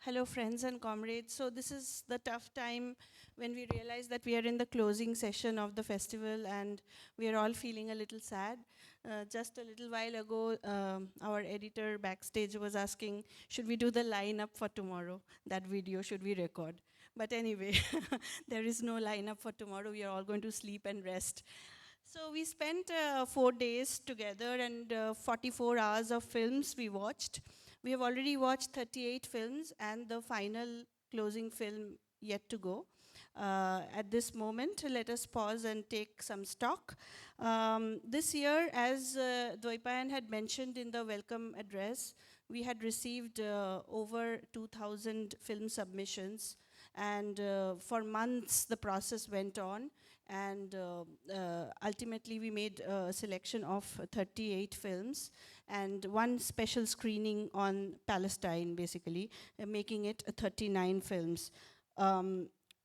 Hello, friends and comrades. So this is the tough time when we realize that we are in the closing session of the festival and we are all feeling a little sad. Just a little while ago, our editor backstage was asking, should we do the lineup for tomorrow? That video, should we record? But anyway, there is no lineup for tomorrow. We are all going to sleep and rest. So we spent 4 days together and 44 hours of films we watched. We have already watched 38 films and the final closing film yet to go. At this moment, let us pause and take some stock. This year, as Dwaipayan had mentioned in the welcome address, we had received over 2,000 film submissions, and for months the process went on, and ultimately we made a selection of 38 films and one special screening on Palestine, basically, making it 39 films.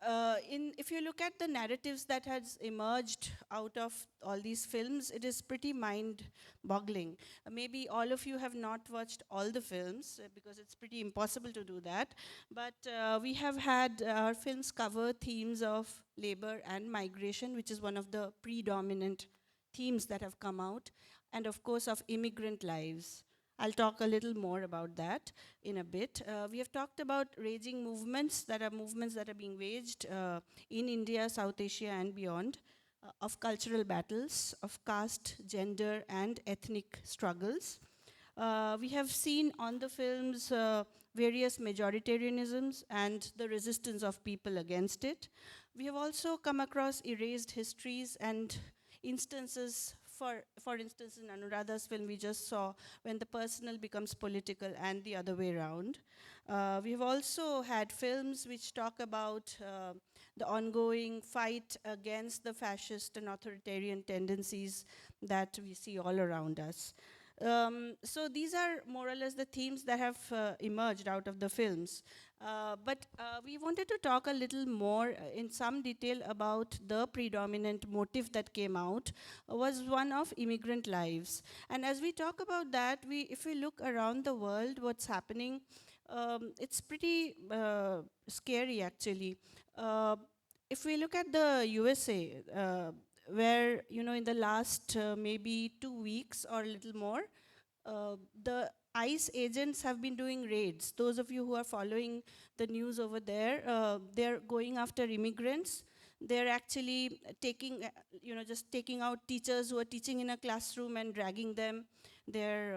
If you look at the narratives that has emerged out of all these films, it is pretty mind-boggling. Maybe all of you have not watched all the films because it's pretty impossible to do that. But we have had our films cover themes of labor and migration, which is one of the predominant themes that have come out, and of course of immigrant lives. I'll talk a little more about that in a bit. We have talked about raging movements that are being waged in India, South Asia and beyond, of cultural battles, of caste, gender and ethnic struggles. We have seen on the films various majoritarianisms and the resistance of people against it. We have also come across erased histories and instances, for instance, in Anuradha's film we just saw, when the personal becomes political and the other way around. We have also had films which talk about the ongoing fight against the fascist and authoritarian tendencies that we see all around us. So these are more or less the themes that have emerged out of the films. But we wanted to talk a little more in some detail about the predominant motive that came out was one of immigrant lives. And as we talk about that, if we look around the world, what's happening, it's pretty scary actually. If we look at the USA, where, in the last maybe 2 weeks or a little more, the ICE agents have been doing raids. Those of you who are following the news over there, they're going after immigrants. They're actually taking, just taking out teachers who are teaching in a classroom and dragging them. They're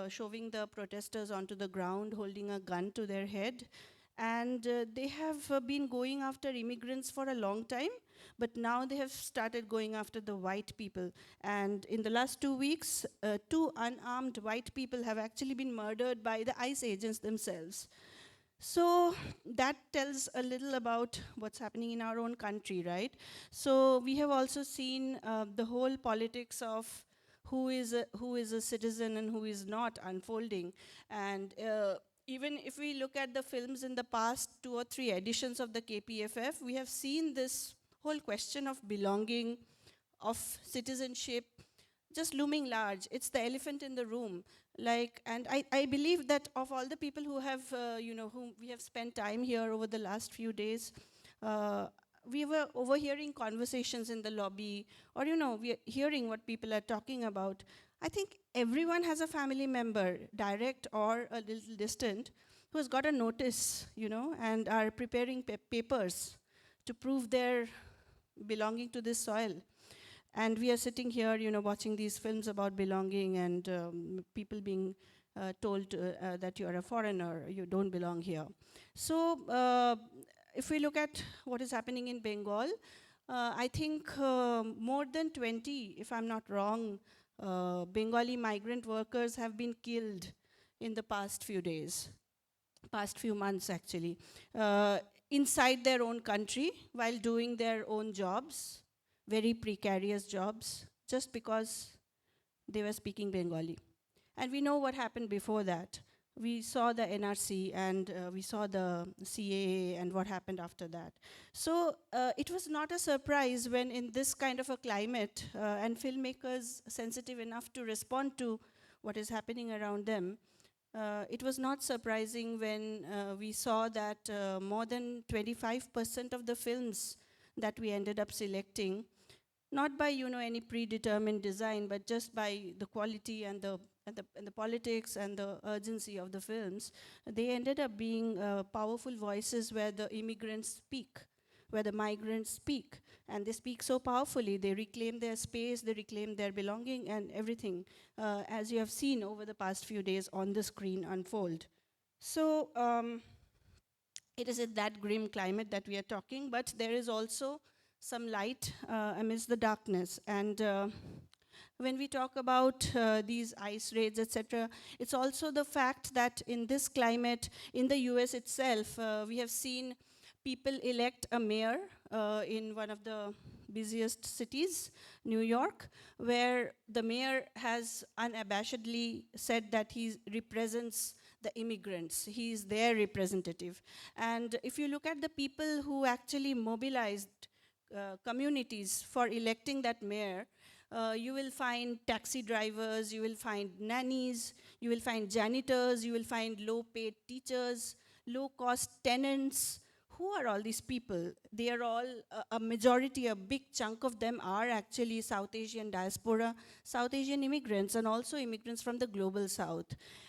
shoving the protesters onto the ground, holding a gun to their head. And they have been going after immigrants for a long time, but now they have started going after the white people. And in the last 2 weeks, 2 unarmed white people have actually been murdered by the ICE agents themselves. So that tells a little about what's happening in our own country, right? So we have also seen the whole politics of who is a citizen and who is not unfolding. And even if we look at the films in the past 2 or 3 editions of the KPFF, we have seen this whole question of belonging, of citizenship, just looming large. It's the elephant in the room. And I believe that of all the people who have, whom we have spent time here over the last few days, we were overhearing conversations in the lobby, or, we are hearing what people are talking about. I think everyone has a family member, direct or a little distant, who has got a notice, and are preparing papers to prove their belonging to this soil. And we are sitting here, watching these films about belonging and people being told that you are a foreigner, you don't belong here. So if we look at what is happening in Bengal, I think more than 20, if I'm not wrong, Bengali migrant workers have been killed in the past few days, past few months actually, inside their own country while doing their own jobs, very precarious jobs, just because they were speaking Bengali. And we know what happened before that. We saw the NRC and we saw the CAA and what happened after that. So it was not a surprise when in this kind of a climate and filmmakers sensitive enough to respond to what is happening around them, it was not surprising when we saw that more than 25% of the films that we ended up selecting, not by any predetermined design, but just by the quality and the politics and the urgency of the films, they ended up being powerful voices where the immigrants speak, where the migrants speak, and they speak so powerfully. They reclaim their space, they reclaim their belonging and everything, as you have seen over the past few days on the screen unfold. So it is in that grim climate that we are talking, but there is also some light amidst the darkness. And when we talk about these ICE raids, etc., it's also the fact that in this climate, in the US itself, we have seen people elect a mayor in one of the busiest cities, New York, where the mayor has unabashedly said that he represents the immigrants. He is their representative. And if you look at the people who actually mobilized communities for electing that mayor, you will find taxi drivers, you will find nannies, you will find janitors, you will find low-paid teachers, low-cost tenants. Who are all these people? They are all, a majority, a big chunk of them are actually South Asian diaspora, South Asian immigrants, and also immigrants from the global South.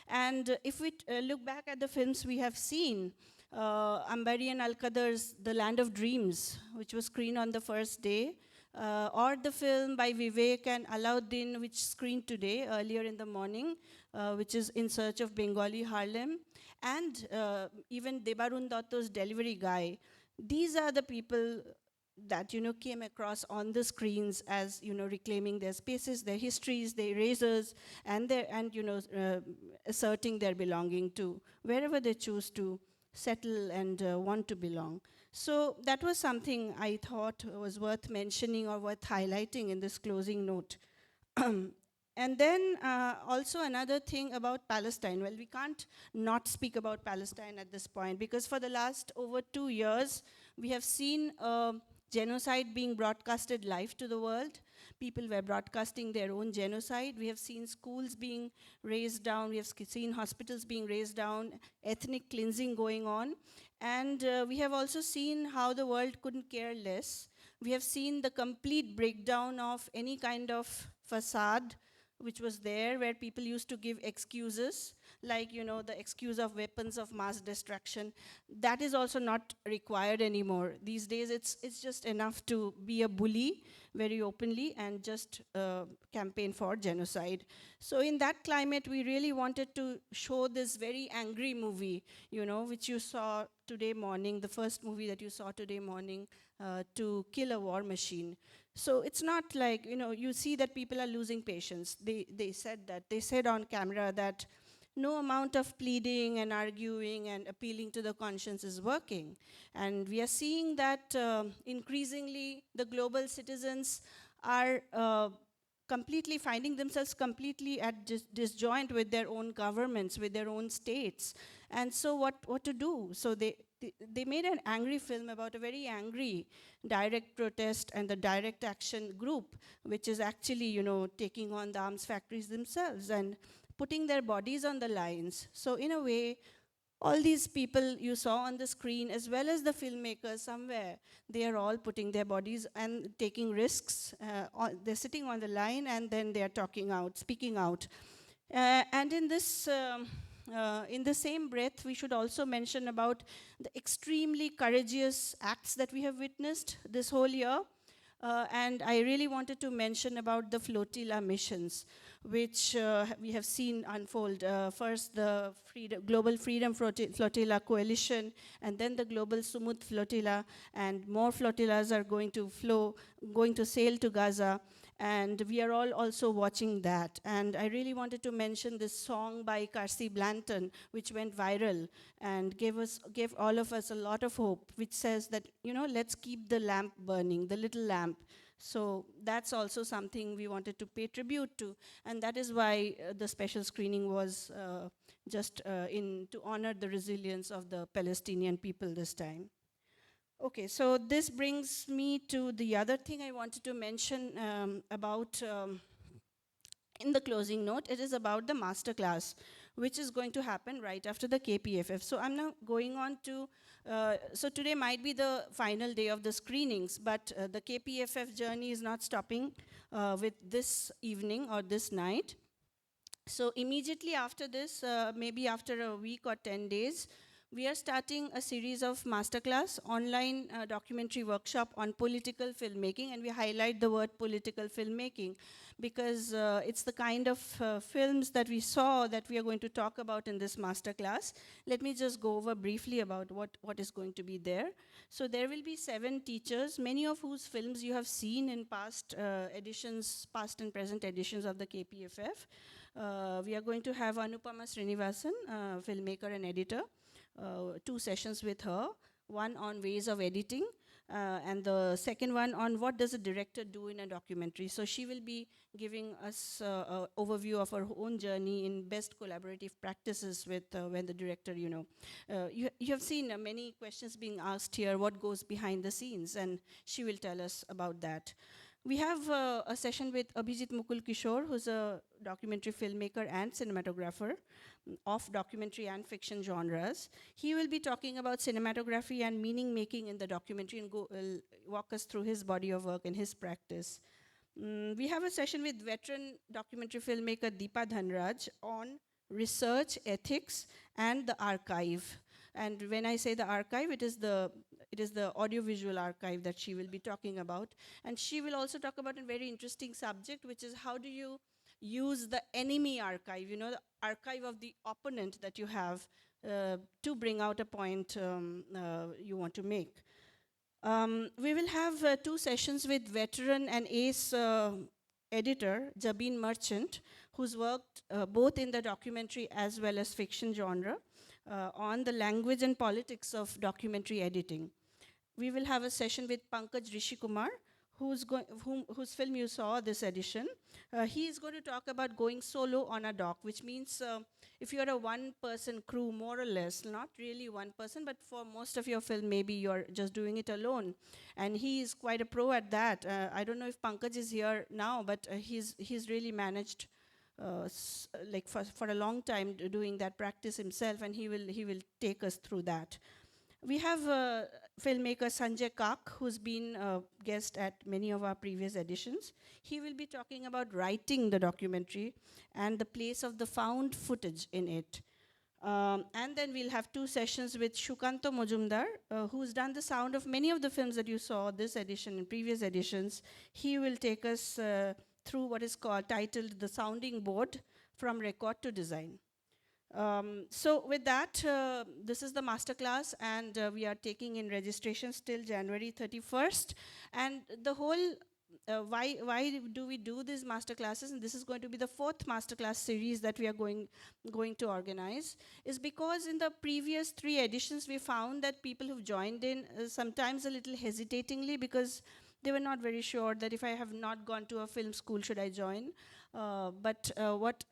And if we look back at the films we have seen, Ambari and Al-Qadar's The Land of Dreams, which was screened on the first day, or the film by Vivek and Alauddin, which screened today, earlier in the morning, which is In Search of Bengali Harlem, and even Debarun Dotto's Delivery Guy. These are the people that came across on the screens as reclaiming their spaces, their histories, their erasers, and asserting their belonging to wherever they choose to settle and want to belong. So that was something I thought was worth mentioning or worth highlighting in this closing note. And then also another thing about Palestine. Well, we can't not speak about Palestine at this point, because for the last over 2 years, we have seen genocide being broadcasted live to the world. People were broadcasting their own genocide. We have seen schools being razed down. We have seen hospitals being razed down, ethnic cleansing going on. And we have also seen how the world couldn't care less. We have seen the complete breakdown of any kind of facade which was there, where people used to give excuses, like the excuse of weapons of mass destruction. That is also not required anymore. These days, it's just enough to be a bully very openly and just campaign for genocide. So in that climate, we really wanted to show this very angry movie, which you saw today morning, the first movie that you saw today morning, To Kill a War Machine. So it's not like, you see that people are losing patience. They said on camera that no amount of pleading and arguing and appealing to the conscience is working. And we are seeing that increasingly the global citizens are completely finding themselves completely at disjoint with their own governments, with their own states. And so what to do? So they made an angry film about a very angry direct protest and the direct action group, which is actually, taking on the arms factories themselves and putting their bodies on the lines. So in a way, all these people you saw on the screen, as well as the filmmakers somewhere, they are all putting their bodies and taking risks. They're sitting on the line and then they're talking out, speaking out. And in this, in the same breath, we should also mention about the extremely courageous acts that we have witnessed this whole year. And I really wanted to mention about the flotilla missions, which we have seen unfold. First, the Global Freedom Flotilla Coalition, and then the Global Sumut Flotilla, and more flotillas are going to sail to Gaza. And we are all also watching that. And I really wanted to mention this song by Carsey Blanton, which went viral and gave all of us a lot of hope, which says that, let's keep the lamp burning, the little lamp. So that's also something we wanted to pay tribute to. And that is why the special screening was just to honor the resilience of the Palestinian people this time. Okay, so this brings me to the other thing I wanted to mention about in the closing note. It is about the masterclass, which is going to happen right after the KPFF. So I'm now going on to, so today might be the final day of the screenings, but the KPFF journey is not stopping with this evening or this night. So immediately after this, maybe after a week or 10 days, we are starting a series of masterclass online documentary workshop on political filmmaking, and we highlight the word political filmmaking because it's the kind of films that we saw that we are going to talk about in this masterclass. Let me just go over briefly about what is going to be there. So there will be 7 teachers, many of whose films you have seen in past editions, past and present editions of the KPFF. We are going to have Anupama Srinivasan, filmmaker and editor, 2 sessions with her, one on ways of editing, and the second one on what does a director do in a documentary. So she will be giving us an overview of her own journey in best collaborative practices with when the director, you have seen many questions being asked here, what goes behind the scenes, and she will tell us about that. We have a session with Abhijit Mukul Kishore, who's a documentary filmmaker and cinematographer of documentary and fiction genres. He will be talking about cinematography and meaning making in the documentary and walk us through his body of work and his practice. We have a session with veteran documentary filmmaker Deepa Dhanraj on research, ethics, and the archive. And when I say the archive, it is the audiovisual archive that she will be talking about. And she will also talk about a very interesting subject, which is how do you use the enemy archive, the archive of the opponent that you have to bring out a point you want to make. We will have 2 sessions with veteran and ace editor Jabin Merchant, who's worked both in the documentary as well as fiction genre on the language and politics of documentary editing. We will have a session with Pankaj Rishikumar, whose film you saw this edition. He is going to talk about going solo on a doc, which means if you're a one-person crew, more or less, not really one person, but for most of your film, maybe you're just doing it alone. And he is quite a pro at that. I don't know if Pankaj is here now, but he's really managed like for a long time doing that practice himself, and he will take us through that. We have filmmaker Sanjay Kak, who's been a guest at many of our previous editions. He will be talking about writing the documentary and the place of the found footage in it. And then we'll have 2 sessions with Shukanto Mojumdar, who's done the sound of many of the films that you saw this edition and previous editions. He will take us through what is titled The Sounding Board, from record to design. So with that, this is the masterclass, and we are taking in registrations till January 31st. And the whole, why do we do these masterclasses? And this is going to be the 4th masterclass series that we are going to organize, is because in the previous 3 editions, we found that people who've joined in sometimes a little hesitatingly, because they were not very sure that if I have not gone to a film school, should I join? But what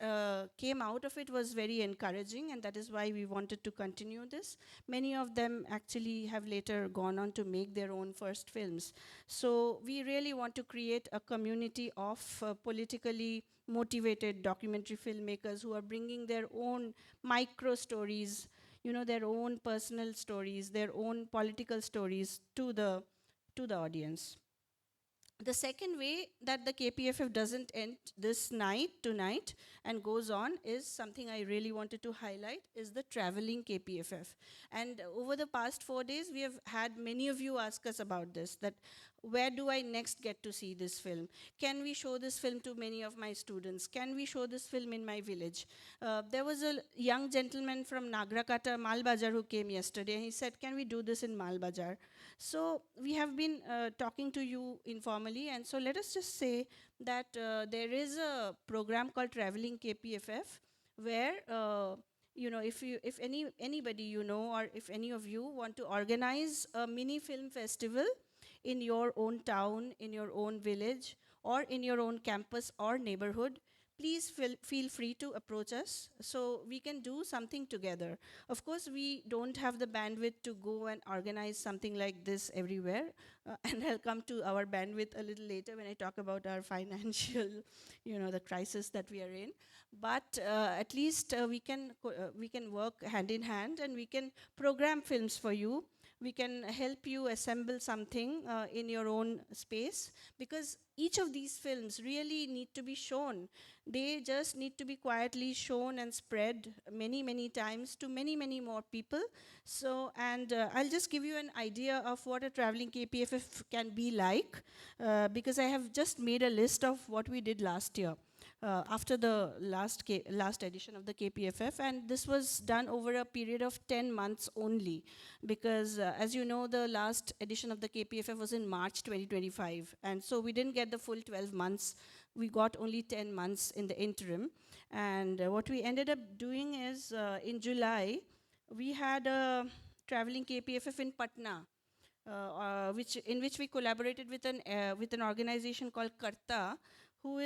came out of it was very encouraging, and that is why we wanted to continue this. Many of them actually have later gone on to make their own first films. So we really want to create a community of politically motivated documentary filmmakers who are bringing their own micro stories, their own personal stories, their own political stories to the audience. The second way that the KPFF doesn't end this night tonight and goes on is something I really wanted to highlight, is the traveling KPFF. And over the past 4 days, we have had many of you ask us about this, that where do I next get to see this film? Can we show this film to many of my students? Can we show this film in my village? There was a young gentleman from Nagrakata, Malbajar, who came yesterday, and he said, can we do this in Malbajar? So we have been talking to you informally, and so let us just say that there is a program called Traveling KPFF, where if anybody or if any of you want to organize a mini film festival in your own town, in your own village, or in your own campus or neighborhood, please feel free to approach us so we can do something together. Of course, we don't have the bandwidth to go and organize something like this everywhere. And I'll come to our bandwidth a little later when I talk about our financial, the crisis that we are in. But at least we can work hand in hand, and we can program films for you. We can help you assemble something in your own space, because each of these films really need to be shown. They just need to be quietly shown and spread many, many times to many, many more people. So, and I'll just give you an idea of what a traveling KPFF can be like, because I have just made a list of what we did last year. After the last edition of the KPFF, and this was done over a period of 10 months only, because as you know, the last edition of the KPFF was in March 2025, and so we didn't get the full 12 months. We got only 10 months in the interim, and what we ended up doing is, in July, we had a traveling KPFF in Patna, in which we collaborated with an organization called Karta, who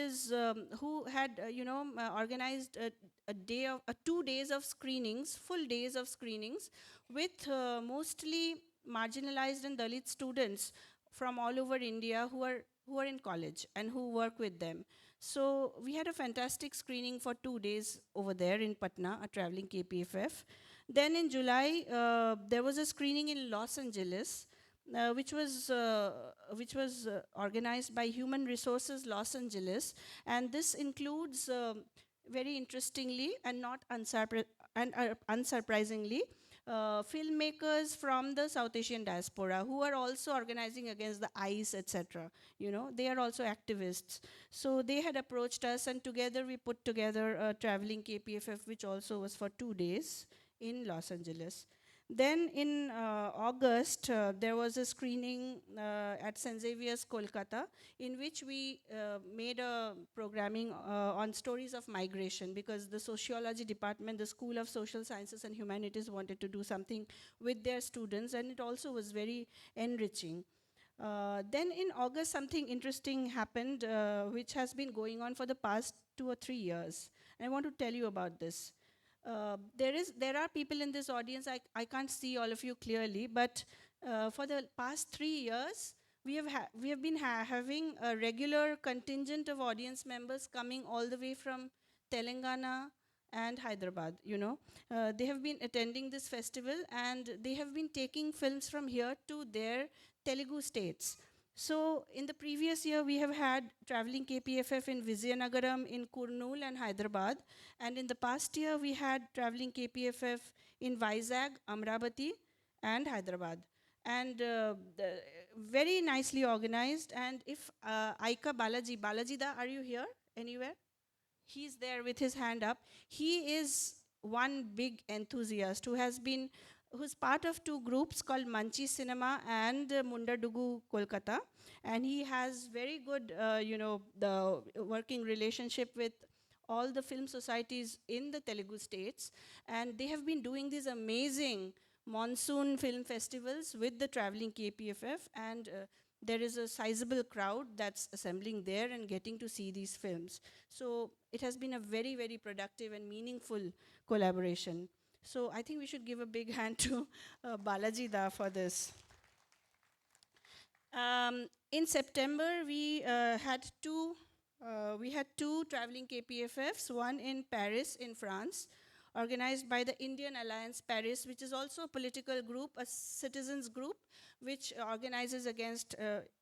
had organized a 2 days of screenings, full days of screenings, with mostly marginalized and Dalit students from all over India who are in college and who work with them. So we had a fantastic screening for 2 days over there in Patna, a traveling KPFF. Then in July, there was a screening in Los Angeles, which was organized by Human Resources Los Angeles, and this includes, very interestingly and not unsurprisingly, filmmakers from the South Asian diaspora who are also organizing against the ICE, etc. They are also activists. So they had approached us, and together we put together a traveling KPFF, which also was for 2 days in Los Angeles. Then in August, there was a screening at St. Xavier's, Kolkata, in which we made a programming on stories of migration, because the sociology department, the School of Social Sciences and Humanities, wanted to do something with their students, and it also was very enriching. Then in August, something interesting happened, which has been going on for the past 2 or 3 years. And I want to tell you about this. There are people in this audience. I can't see all of you clearly, but for the past 3 years, we have been having a regular contingent of audience members coming all the way from Telangana and Hyderabad. They have been attending this festival, and they have been taking films from here to their Telugu states. So in the previous year, we have had traveling KPFF in Vizianagaram, in Kurnool and Hyderabad. And in the past year, we had traveling KPFF in Vizag, Amravati and Hyderabad. And very nicely organized. And if Aika Balaji da, are you here anywhere? He's there with his hand up. He is one big enthusiast who's part of 2 groups called Manchi Cinema and Mundadugu Kolkata, and he has very good, the working relationship with all the film societies in the Telugu states, and they have been doing these amazing monsoon film festivals with the traveling KPFF, and there is a sizable crowd that's assembling there and getting to see these films. So it has been a very, very productive and meaningful collaboration. So I think we should give a big hand to Balaji Da for this. In September, we had two traveling KPFFs, one in Paris, in France, organized by the Indian Alliance Paris, which is also a political group, a citizens group, which organizes against,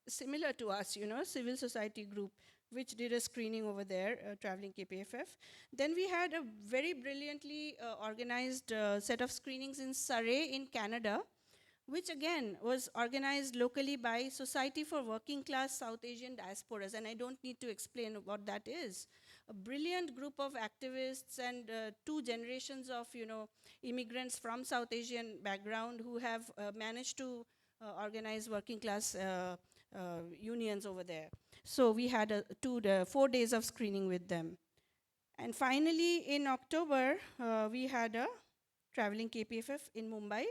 similar to us, civil society group, which did a screening over there, traveling KPFF. Then we had a very brilliantly organized set of screenings in Surrey in Canada, which again was organized locally by Society for Working Class South Asian Diasporas, and I don't need to explain what that is. A brilliant group of activists and 2 generations of immigrants from South Asian background who have managed to organize working class unions over there. So we had 4 days of screening with them. And finally, in October, we had a traveling KPFF in Mumbai,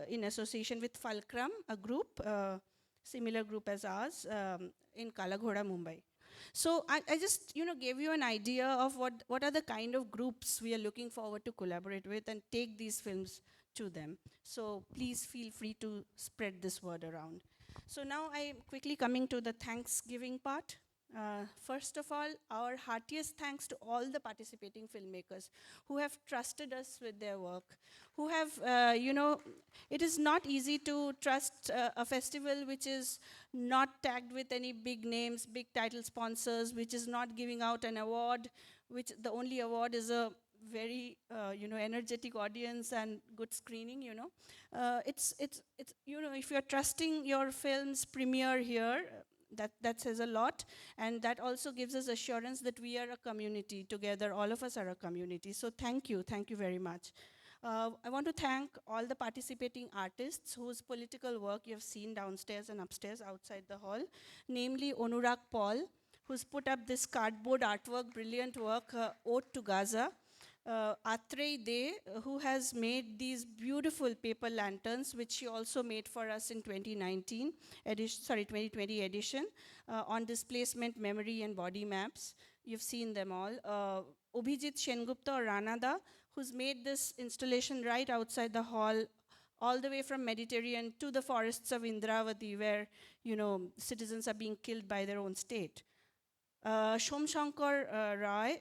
in association with Fulcrum, a group, similar group as ours, in Kalaghoda, Mumbai. So I just, gave you an idea of what are the kind of groups we are looking forward to collaborate with and take these films to them. So please feel free to spread this word around. So now I'm quickly coming to the Thanksgiving part. First of all, our heartiest thanks to all the participating filmmakers who have trusted us with their work, who have, it is not easy to trust a festival which is not tagged with any big names, big title sponsors, which is not giving out an award, which the only award is a very, energetic audience and good screening. If you're trusting your film's premiere here, that says a lot, and that also gives us assurance that we are a community together. All of us are a community. So thank you very much. I want to thank all the participating artists whose political work you have seen downstairs and upstairs outside the hall, namely Anurag Paul, who's put up this cardboard artwork, brilliant work, Ode to Gaza. Atrey De, who has made these beautiful paper lanterns, which she also made for us in 2020 edition, on displacement, memory, and body maps. You've seen them all. Obhijit Shengupta or Ranada, who's made this installation right outside the hall, all the way from Mediterranean to the forests of Indravati, where citizens are being killed by their own state. Shom Shankar Rai,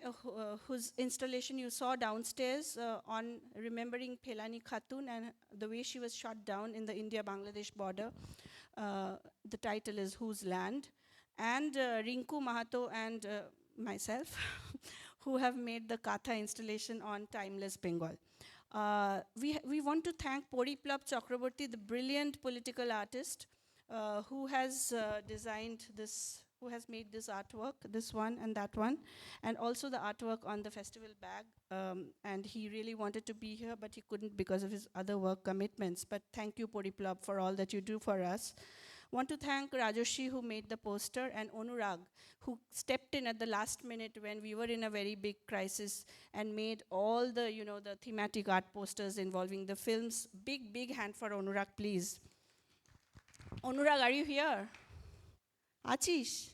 whose installation you saw downstairs on remembering Pelani Khatun and the way she was shot down in the India-Bangladesh border. The title is Whose Land? And Rinku Mahato and myself, who have made the Katha installation on Timeless Bengal. We want to thank Poriplab Chakraborty, the brilliant political artist, who has designed this, who has made this artwork, this one and that one, and also the artwork on the festival bag. And he really wanted to be here, but he couldn't because of his other work commitments. But thank you, Poriplab, for all that you do for us. Want to thank Rajoshi, who made the poster, and Anurag, who stepped in at the last minute when we were in a very big crisis and made all the, the thematic art posters involving the films. Big hand for Anurag, please. Anurag, are you here? Achish?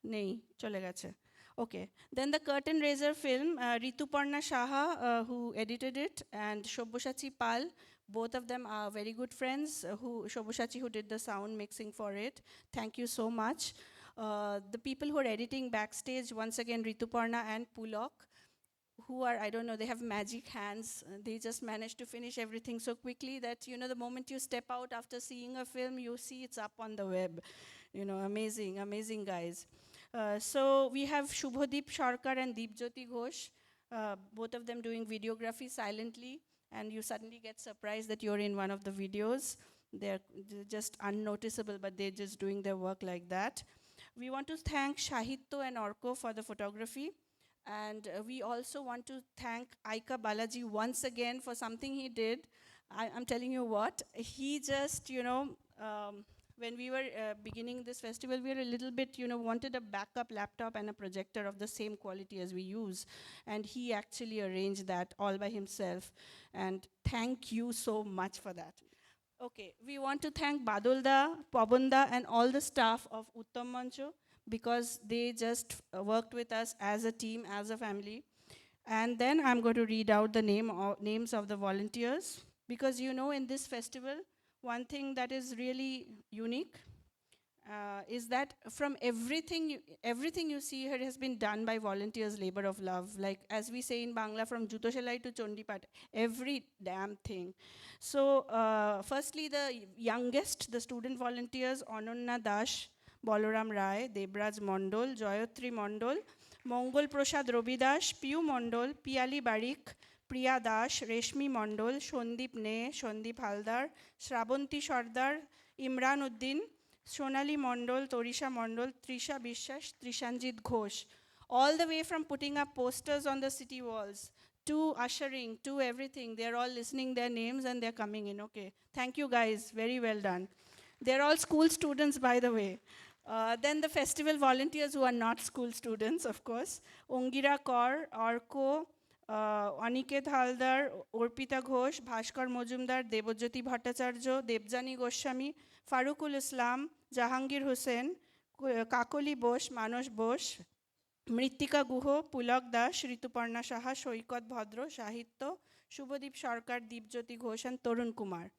Nahi, chole gache. Okay. Then the Curtain Raiser film, Rituparna Shaha, who edited it, and Shobhoshachi Pal, both of them are very good friends, Shobhoshachi, who did the sound mixing for it. Thank you so much. The people who are editing backstage, once again, Rituparna and Pulok, who are, I don't know, they have magic hands. They just managed to finish everything so quickly that, the moment you step out after seeing a film, you see it's up on the web. Amazing guys. So we have Shubhadeep Sharkar and Deepjyoti Ghosh, both of them doing videography silently, and you suddenly get surprised that you're in one of the videos. They're just unnoticeable, but they're just doing their work like that. We want to thank Shahitto and Orko for the photography. And we also want to thank Aika Balaji once again for something he did. I'm telling you what, he just, when we were beginning this festival, we were a little bit, wanted a backup laptop and a projector of the same quality as we use. And he actually arranged that all by himself. And thank you so much for that. Okay, we want to thank Badulda, Pabunda, and all the staff of Uttam Mancha, because they just worked with us as a team, as a family. And then I'm going to read out the names of the volunteers, because in this festival, one thing that is really unique is that from everything you see here has been done by volunteers, labor of love. Like, as we say in Bangla, from Juto Shelai to Chondipat, every damn thing. So firstly, the youngest, the student volunteers, Ananya Dash, Balaram Rai, Debraj Mondol, Jayatri Mondol, Mongol Prasad Rabi Das, Piyu Mondol, Piali Barik, Priya Dash, Reshmi Mondol, Shondip Ne, Shondip Haldar, Shrabanti Sardar, Imran Uddin, Sonali Mondol, Torisha Mondol, Trisha Bishwash, Trishanjit Ghosh. All the way from putting up posters on the city walls, to ushering, to everything. They're all listening their names and they're coming in. Okay. Thank you guys. Very well done. They're all school students, by the way. Then the festival volunteers who are not school students, of course. Ongira Kaur, Arko, Aniket Haldar, Orpita Ghosh, Bhaskar Mojumdar, Debojyoti Bhattacharya, Debjani Goswami, Farukul Islam, Jahangir Hussain, Kakoli Bosh, Manos Bosh, Mritika Guho, Pulak Das, Rituparna Saha, Shoikot Bhadro, Sahitya, Shubhadeep Sarkar, Deepjyoti Ghosh, and Torun Kumar.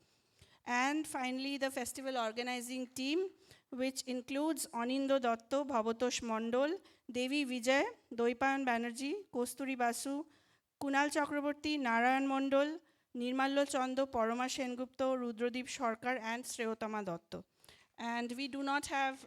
And finally, the festival organizing team, which includes Anindo Dotto, Bhabatosh Mondol, Devi Vijay, Doipayan Banerjee, Kasturi Basu, Kunal Chakraborty, Narayan Mondol, Nirmallo Chando, Paroma Sengupta, Rudrodeep Sarkar, and Shreyotama Dotto. And we do not have,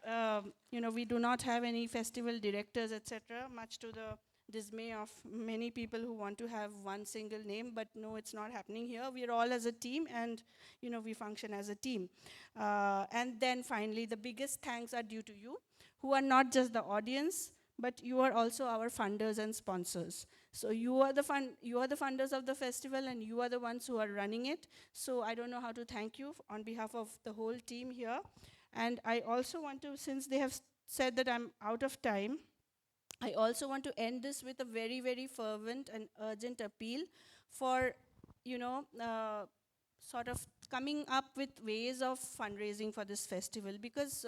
we do not have any festival directors, etc., much to the dismay of many people who want to have one single name, but no, it's not happening here. We are all as a team, and we function as a team. And then finally, the biggest thanks are due to you, who are not just the audience, but you are also our funders and sponsors. So you are the funders of the festival, and you are the ones who are running it. So I don't know how to thank you on behalf of the whole team here. And I also want to, since they have said that I'm out of time, I also want to end this with a very, very fervent and urgent appeal for, sort of coming up with ways of fundraising for this festival, because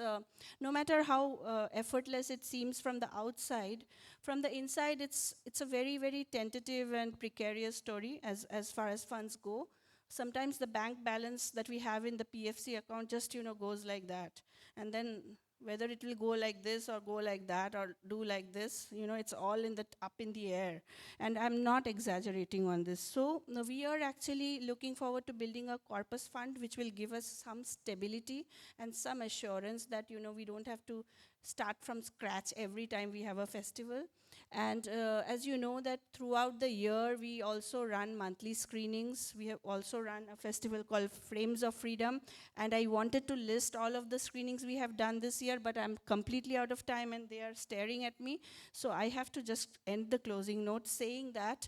no matter how effortless it seems from the outside, from the inside it's a very, very tentative and precarious story as far as funds go. Sometimes the bank balance that we have in the PFC account just goes like that, and then whether it will go like this or go like that or do like this, it's all up in the air. And I'm not exaggerating on this. So we are actually looking forward to building a corpus fund which will give us some stability and some assurance that we don't have to start from scratch every time we have a festival. And as you know that throughout the year, we also run monthly screenings. We have also run a festival called Frames of Freedom. And I wanted to list all of the screenings we have done this year, but I'm completely out of time and they are staring at me. So I have to just end the closing note saying that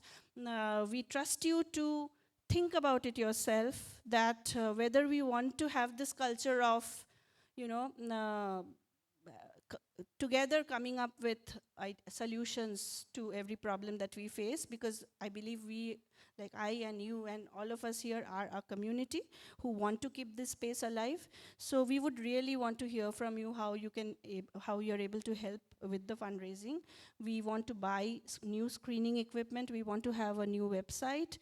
we trust you to think about it yourself, that whether we want to have this culture of, together coming up with solutions to every problem that we face, because I believe we, like I and you and all of us here, are a community who want to keep this space alive. So we would really want to hear from you how you're able to help with the fundraising. We want to buy new screening equipment. We want to have a new website.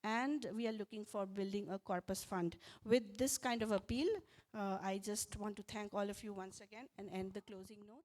And we are looking for building a corpus fund. With this kind of appeal, I just want to thank all of you once again and end the closing note.